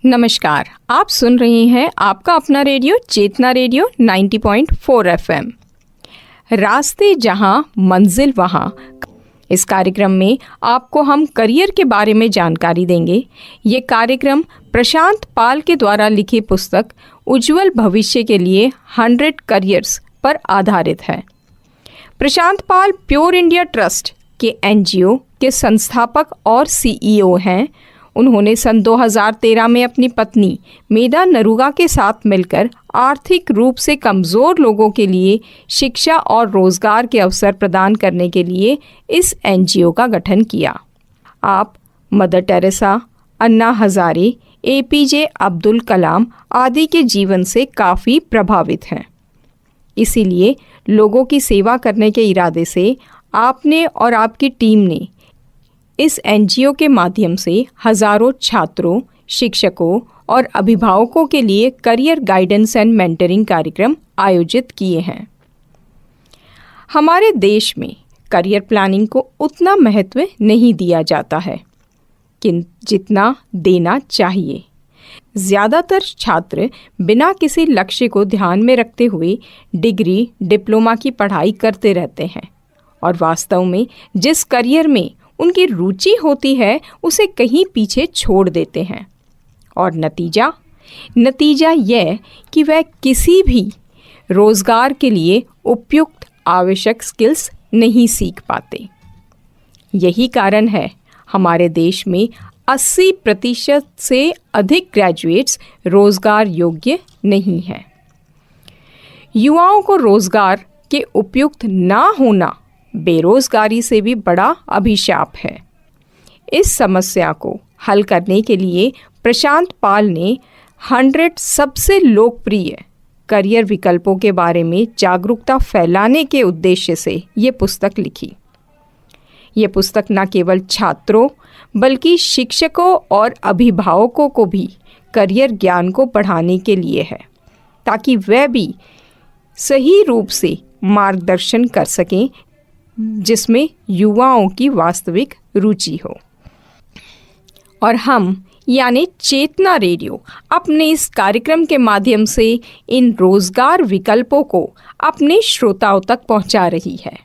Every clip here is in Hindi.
नमस्कार, आप सुन रहे हैं आपका अपना रेडियो चेतना रेडियो 90.4 FM। रास्ते जहां मंजिल वहां। इस कार्यक्रम में आपको हम करियर के बारे में जानकारी देंगे। ये कार्यक्रम प्रशांत पाल के द्वारा लिखी पुस्तक उज्जवल भविष्य के लिए 100 करियर्स पर आधारित है। प्रशांत पाल प्योर इंडिया ट्रस्ट के NGO के संस्थापक और CEO हैं। उन्होंने सन 2013 में अपनी पत्नी मेधा नरूगा के साथ मिलकर आर्थिक रूप से कमज़ोर लोगों के लिए शिक्षा और रोज़गार के अवसर प्रदान करने के लिए इस NGO का गठन किया। आप मदर टेरेसा, अन्ना हज़ारे, APJ अब्दुल कलाम आदि के जीवन से काफ़ी प्रभावित हैं। इसीलिए लोगों की सेवा करने के इरादे से आपने और आपकी टीम ने इस NGO के माध्यम से हज़ारों छात्रों, शिक्षकों और अभिभावकों के लिए करियर गाइडेंस एंड मेंटरिंग कार्यक्रम आयोजित किए हैं। हमारे देश में करियर प्लानिंग को उतना महत्व नहीं दिया जाता है जितना देना चाहिए। ज़्यादातर छात्र बिना किसी लक्ष्य को ध्यान में रखते हुए डिग्री, डिप्लोमा की पढ़ाई करते रहते हैं और वास्तव में जिस करियर में उनकी रुचि होती है उसे कहीं पीछे छोड़ देते हैं। और नतीजा यह कि वह किसी भी रोज़गार के लिए उपयुक्त आवश्यक स्किल्स नहीं सीख पाते। यही कारण है हमारे देश में 80% से अधिक ग्रेजुएट्स रोज़गार योग्य नहीं हैं। युवाओं को रोज़गार के उपयुक्त ना होना बेरोज़गारी से भी बड़ा अभिशाप है। इस समस्या को हल करने के लिए प्रशांत पाल ने 100 सबसे लोकप्रिय करियर विकल्पों के बारे में जागरूकता फैलाने के उद्देश्य से ये पुस्तक लिखी। ये पुस्तक न केवल छात्रों बल्कि शिक्षकों और अभिभावकों को भी करियर ज्ञान को बढ़ाने के लिए है, ताकि वे भी सही रूप से मार्गदर्शन कर सकें जिसमें युवाओं की वास्तविक रुचि हो। और हम यानी चेतना रेडियो अपने इस कार्यक्रम के माध्यम से इन रोज़गार विकल्पों को अपने श्रोताओं तक पहुंचा रही है,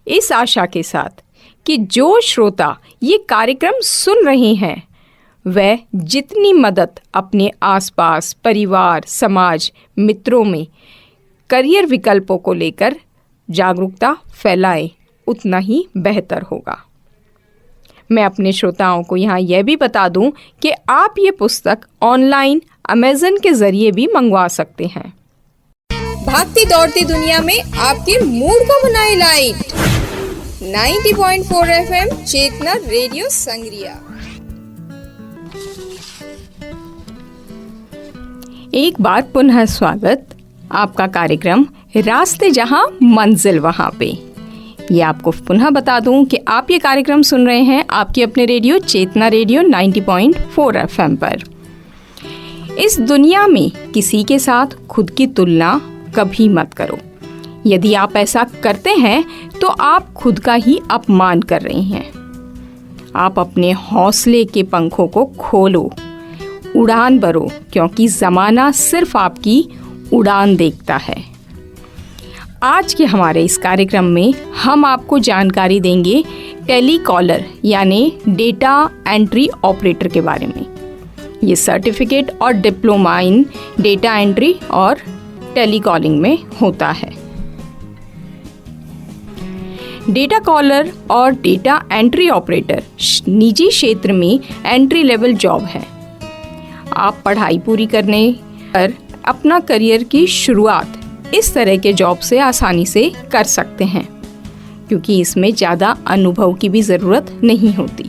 इस आशा के साथ कि जो श्रोता ये कार्यक्रम सुन रहे हैं वह जितनी मदद अपने आसपास, परिवार, समाज, मित्रों में करियर विकल्पों को लेकर जागरूकता फैलाए उतना ही बेहतर होगा। मैं अपने श्रोताओं को यहाँ यह भी बता दूं कि आप ये पुस्तक ऑनलाइन अमेज़न के ज़रिए भी मंगवा सकते हैं। भागती दौड़ती दुनिया में आपके मूड को बनाए लाइट। 90.4 FM चेतना रेडियो संग्रिया। एक बार पुनः स्वागत आपका कार्यक्रम रास्ते जहां मंजिल वहां पे। ये आपको पुनः बता दूं कि आप ये कार्यक्रम सुन रहे हैं आपके अपने रेडियो चेतना रेडियो 90.4 FM पर। इस दुनिया में किसी के साथ खुद की तुलना कभी मत करो। यदि आप ऐसा करते हैं तो आप खुद का ही अपमान कर रहे हैं। आप अपने हौसले के पंखों को खोलो, उड़ान भरो, क्योंकि ज़माना सिर्फ आपकी उड़ान देखता है। आज के हमारे इस कार्यक्रम में हम आपको जानकारी देंगे टेलीकॉलर यानी डेटा एंट्री ऑपरेटर के बारे में। ये सर्टिफिकेट और डिप्लोमा इन डेटा एंट्री और टेलीकॉलिंग में होता है। डेटा कॉलर और डेटा एंट्री ऑपरेटर निजी क्षेत्र में एंट्री लेवल जॉब है। आप पढ़ाई पूरी करने पर अपना करियर की शुरुआत इस तरह के जॉब से आसानी से कर सकते हैं, क्योंकि इसमें ज़्यादा अनुभव की भी ज़रूरत नहीं होती।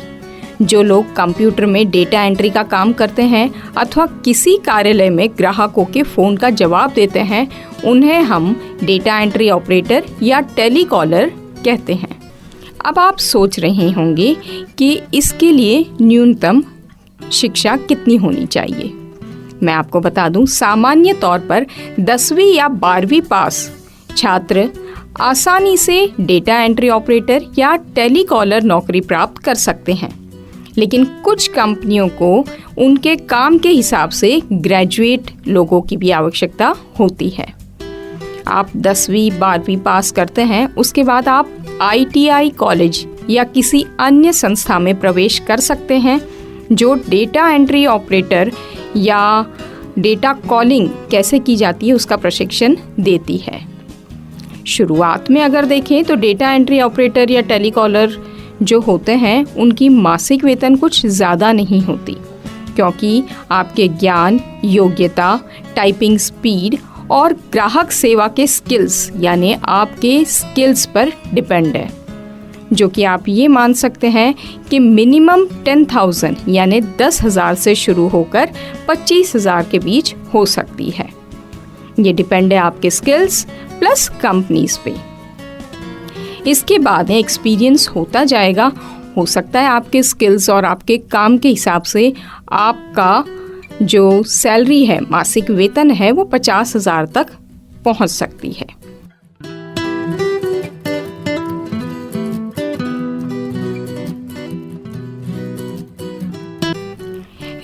जो लोग कंप्यूटर में डेटा एंट्री का काम करते हैं अथवा किसी कार्यालय में ग्राहकों के फ़ोन का जवाब देते हैं, उन्हें हम डेटा एंट्री ऑपरेटर या टेलीकॉलर कहते हैं। अब आप सोच रहे होंगे कि इसके लिए न्यूनतम शिक्षा कितनी होनी चाहिए। मैं आपको बता दूं, सामान्य तौर पर 10वीं या 12वीं पास छात्र आसानी से डेटा एंट्री ऑपरेटर या टेलीकॉलर नौकरी प्राप्त कर सकते हैं। लेकिन कुछ कंपनियों को उनके काम के हिसाब से ग्रेजुएट लोगों की भी आवश्यकता होती है। आप 10वीं 12वीं पास करते हैं, उसके बाद आप ITI कॉलेज या किसी अन्य संस्था में प्रवेश कर सकते हैं जो डेटा एंट्री ऑपरेटर या डेटा कॉलिंग कैसे की जाती है उसका प्रशिक्षण देती है। शुरुआत में अगर देखें तो डेटा एंट्री ऑपरेटर या टेलीकॉलर जो होते हैं उनकी मासिक वेतन कुछ ज़्यादा नहीं होती, क्योंकि आपके ज्ञान, योग्यता, टाइपिंग स्पीड और ग्राहक सेवा के स्किल्स यानी आपके स्किल्स पर डिपेंड है, जो कि आप ये मान सकते हैं कि मिनिमम 10,000 यानी 10,000 से शुरू होकर 25,000 के बीच हो सकती है। ये डिपेंड है आपके स्किल्स प्लस कंपनीज पे। इसके बाद एक्सपीरियंस होता जाएगा, हो सकता है आपके स्किल्स और आपके काम के हिसाब से आपका जो सैलरी है, मासिक वेतन है, वो 50,000 तक पहुंच सकती है।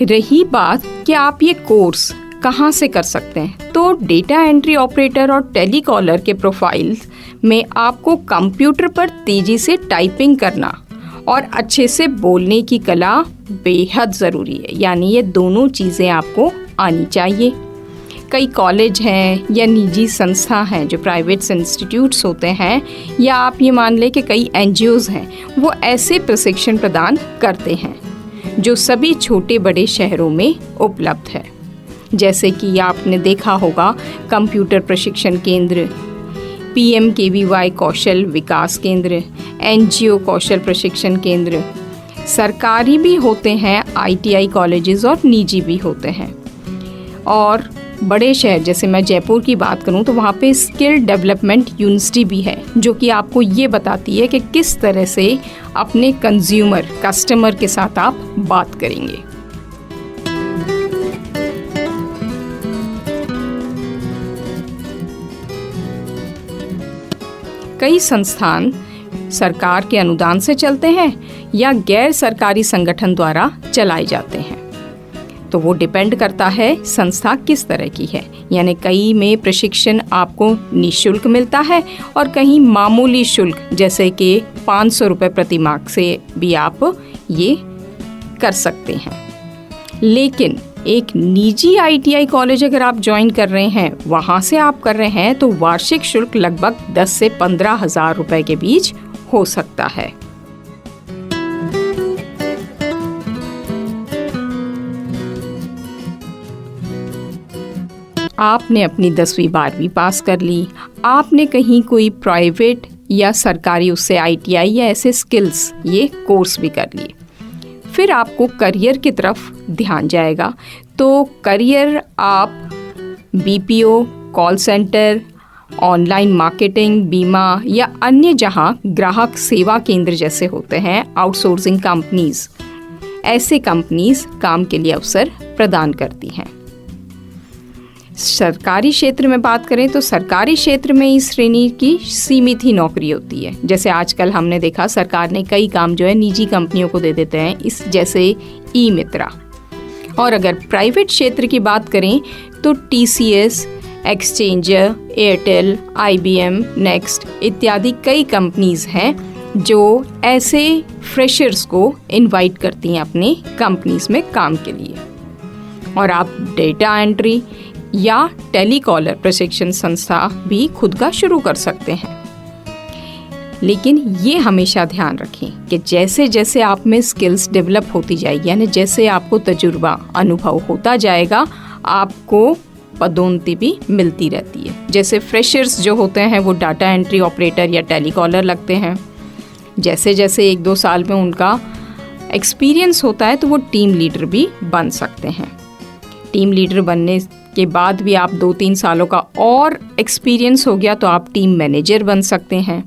रही बात कि आप ये कोर्स कहाँ से कर सकते हैं, तो डेटा एंट्री ऑपरेटर और टेलीकॉलर के प्रोफाइल्स में आपको कंप्यूटर पर तेजी से टाइपिंग करना और अच्छे से बोलने की कला बेहद ज़रूरी है, यानी ये दोनों चीज़ें आपको आनी चाहिए। कई कॉलेज हैं या निजी संस्था हैं जो प्राइवेट इंस्टीट्यूट्स होते हैं, या आप ये मान लें कि कई NGOs हैं, वो ऐसे प्रशिक्षण प्रदान करते हैं जो सभी छोटे बड़े शहरों में उपलब्ध है। जैसे कि आपने देखा होगा कंप्यूटर प्रशिक्षण केंद्र, PMKVY कौशल विकास केंद्र, NGO कौशल प्रशिक्षण केंद्र, सरकारी भी होते हैं ITI कॉलेजेस और निजी भी होते हैं। और बड़े शहर जैसे मैं जयपुर की बात करूं तो वहाँ पे स्किल डेवलपमेंट यूनिवर्सिटी भी है, जो कि आपको ये बताती है कि किस तरह से अपने कस्टमर के साथ आप बात करेंगे। कई संस्थान सरकार के अनुदान से चलते हैं या गैर सरकारी संगठन द्वारा चलाए जाते हैं, तो वो डिपेंड करता है संस्था किस तरह की है। यानी कई में प्रशिक्षण आपको निःशुल्क मिलता है और कहीं मामूली शुल्क जैसे कि 500 रुपये प्रति माह से भी आप ये कर सकते हैं। लेकिन एक निजी ITI कॉलेज अगर आप ज्वाइन कर रहे हैं, वहाँ से आप कर रहे हैं, तो वार्षिक शुल्क लगभग 10 से 15,000 रुपये के बीच हो सकता है। आपने अपनी 10वीं 12वीं पास कर ली, आपने कहीं कोई प्राइवेट या सरकारी उससे ITI या ऐसे स्किल्स ये कोर्स भी कर लिए, फिर आपको करियर की तरफ ध्यान जाएगा। तो करियर आप BPO, call centre, online marketing, बीमा या अन्य जहां ग्राहक सेवा केंद्र जैसे होते हैं, आउटसोर्सिंग कंपनीज, ऐसे कंपनीज काम के लिए अवसर प्रदान करती हैं। सरकारी क्षेत्र में बात करें तो सरकारी क्षेत्र में इस श्रेणी की सीमित ही नौकरी होती है। जैसे आजकल हमने देखा सरकार ने कई काम जो है निजी कंपनियों को दे देते हैं, इस जैसे ई-मित्रा। और अगर प्राइवेट क्षेत्र की बात करें तो TCS, exchanger, Airtel, IBM, next इत्यादि कई कंपनीज हैं जो ऐसे फ्रेशर्स को इनवाइट करती हैं अपने कंपनीज में काम के लिए। और आप डेटा एंट्री या टेलीकॉलर प्रशिक्षण संस्था भी खुद का शुरू कर सकते हैं। लेकिन ये हमेशा ध्यान रखें कि जैसे जैसे आप में स्किल्स डेवलप होती जाएगी, यानी जैसे आपको तजुर्बा अनुभव होता जाएगा, आपको पदोन्नति भी मिलती रहती है। जैसे फ्रेशर्स जो होते हैं वो डाटा एंट्री ऑपरेटर या टेलीकॉलर लगते हैं। जैसे जैसे 1-2 साल में उनका एक्सपीरियंस होता है तो वो टीम लीडर भी बन सकते हैं। टीम लीडर बनने के बाद भी आप 2-3 सालों का और एक्सपीरियंस हो गया तो आप टीम मैनेजर बन सकते हैं।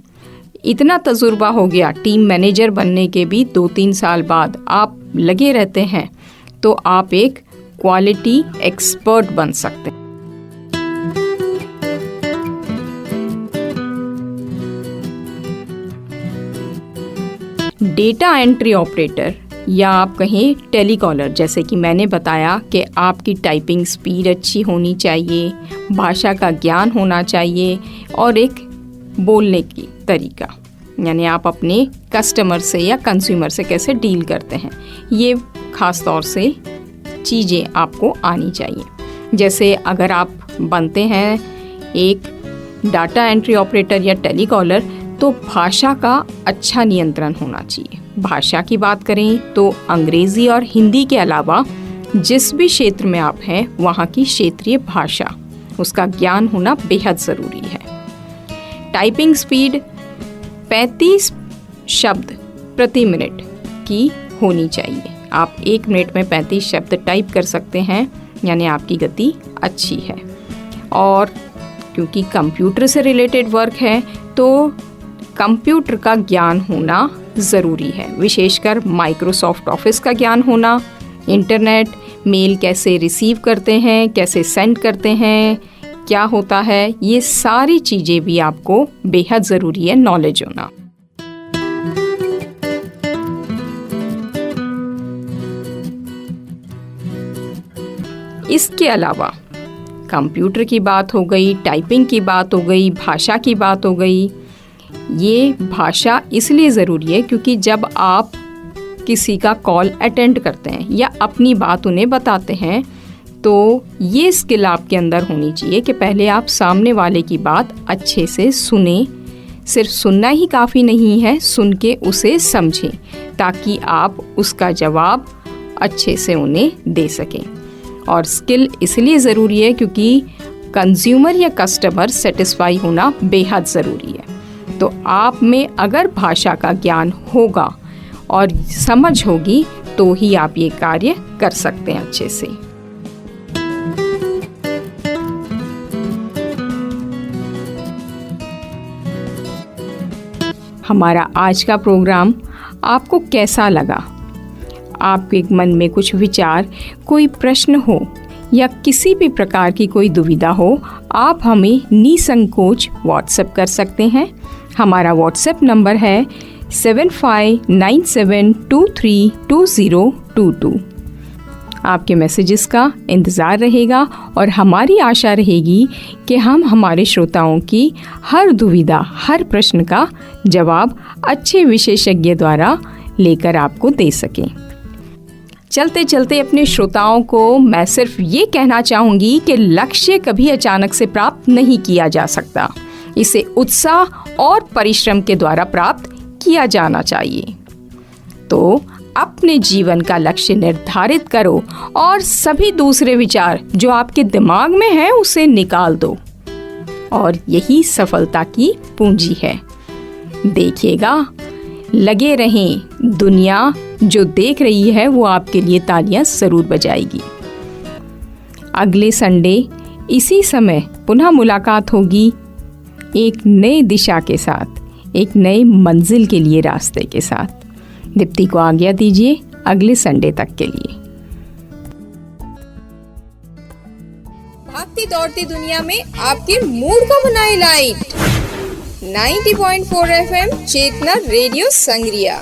इतना तजुर्बा हो गया टीम मैनेजर बनने के भी 2-3 साल बाद आप लगे रहते हैं तो आप एक क्वालिटी एक्सपर्ट बन सकते हैं। डेटा एंट्री ऑपरेटर या आप कहें टेलीकॉलर, जैसे कि मैंने बताया कि आपकी टाइपिंग स्पीड अच्छी होनी चाहिए, भाषा का ज्ञान होना चाहिए और एक बोलने की तरीका, यानी आप अपने कस्टमर से या कंज्यूमर से कैसे डील करते हैं, ये ख़ास तौर से चीज़ें आपको आनी चाहिए। जैसे अगर आप बनते हैं एक डाटा एंट्री ऑपरेटर या टेलीकॉलर, तो भाषा का अच्छा नियंत्रण होना चाहिए। भाषा की बात करें तो अंग्रेज़ी और हिंदी के अलावा जिस भी क्षेत्र में आप हैं वहाँ की क्षेत्रीय भाषा, उसका ज्ञान होना बेहद ज़रूरी है। टाइपिंग स्पीड 35 शब्द प्रति मिनट की होनी चाहिए। आप 1 मिनट में 35 शब्द टाइप कर सकते हैं, यानी आपकी गति अच्छी है। और क्योंकि कंप्यूटर से रिलेटेड वर्क है तो कंप्यूटर का ज्ञान होना ज़रूरी है, विशेषकर माइक्रोसॉफ्ट ऑफिस का ज्ञान होना, इंटरनेट, मेल कैसे रिसीव करते हैं, कैसे सेंड करते हैं, क्या होता है, ये सारी चीज़ें भी आपको बेहद ज़रूरी है नॉलेज होना। इसके अलावा कंप्यूटर की बात हो गई, टाइपिंग की बात हो गई, भाषा की बात हो गई। ये भाषा इसलिए ज़रूरी है क्योंकि जब आप किसी का कॉल अटेंड करते हैं या अपनी बात उन्हें बताते हैं, तो ये स्किल आपके अंदर होनी चाहिए कि पहले आप सामने वाले की बात अच्छे से सुने। सिर्फ सुनना ही काफ़ी नहीं है, सुन के उसे समझें ताकि आप उसका जवाब अच्छे से उन्हें दे सकें। और स्किल इसलिए ज़रूरी है क्योंकि कंज्यूमर या कस्टमर सेटिस्फाई होना बेहद ज़रूरी है। तो आप में अगर भाषा का ज्ञान होगा और समझ होगी तो ही आप ये कार्य कर सकते हैं अच्छे से। हमारा आज का प्रोग्राम आपको कैसा लगा? आपके मन में कुछ विचार, कोई प्रश्न हो या किसी भी प्रकार की कोई दुविधा हो, आप हमें निसंकोच व्हाट्सएप कर सकते हैं। हमारा व्हाट्सएप नंबर है 7597232022। आपके मैसेजेस का इंतज़ार रहेगा और हमारी आशा रहेगी कि हम हमारे श्रोताओं की हर दुविधा, हर प्रश्न का जवाब अच्छे विशेषज्ञ द्वारा लेकर आपको दे सकें। चलते चलते अपने श्रोताओं को मैं सिर्फ ये कहना चाहूँगी कि लक्ष्य कभी अचानक से प्राप्त नहीं किया जा सकता। इसे उत्साह और परिश्रम के द्वारा प्राप्त किया जाना चाहिए। तो अपने जीवन का लक्ष्य निर्धारित करो और सभी दूसरे विचार जो आपके दिमाग में हैं उसे निकाल दो, और यही सफलता की पूंजी है। देखिएगा, लगे रहें, दुनिया जो देख रही है वो आपके लिए तालियां जरूर बजाएगी। अगले संडे इसी समय पुनः मुलाकात होगी, एक नई दिशा के साथ, एक नई मंजिल के लिए रास्ते के साथ। दीप्ति को आज्ञा दीजिए अगले संडे तक के लिए। भागती दौड़ती दुनिया में आपके मूड को बनाए लाइट। 90.4 FM चेतना रेडियो संग्रिया।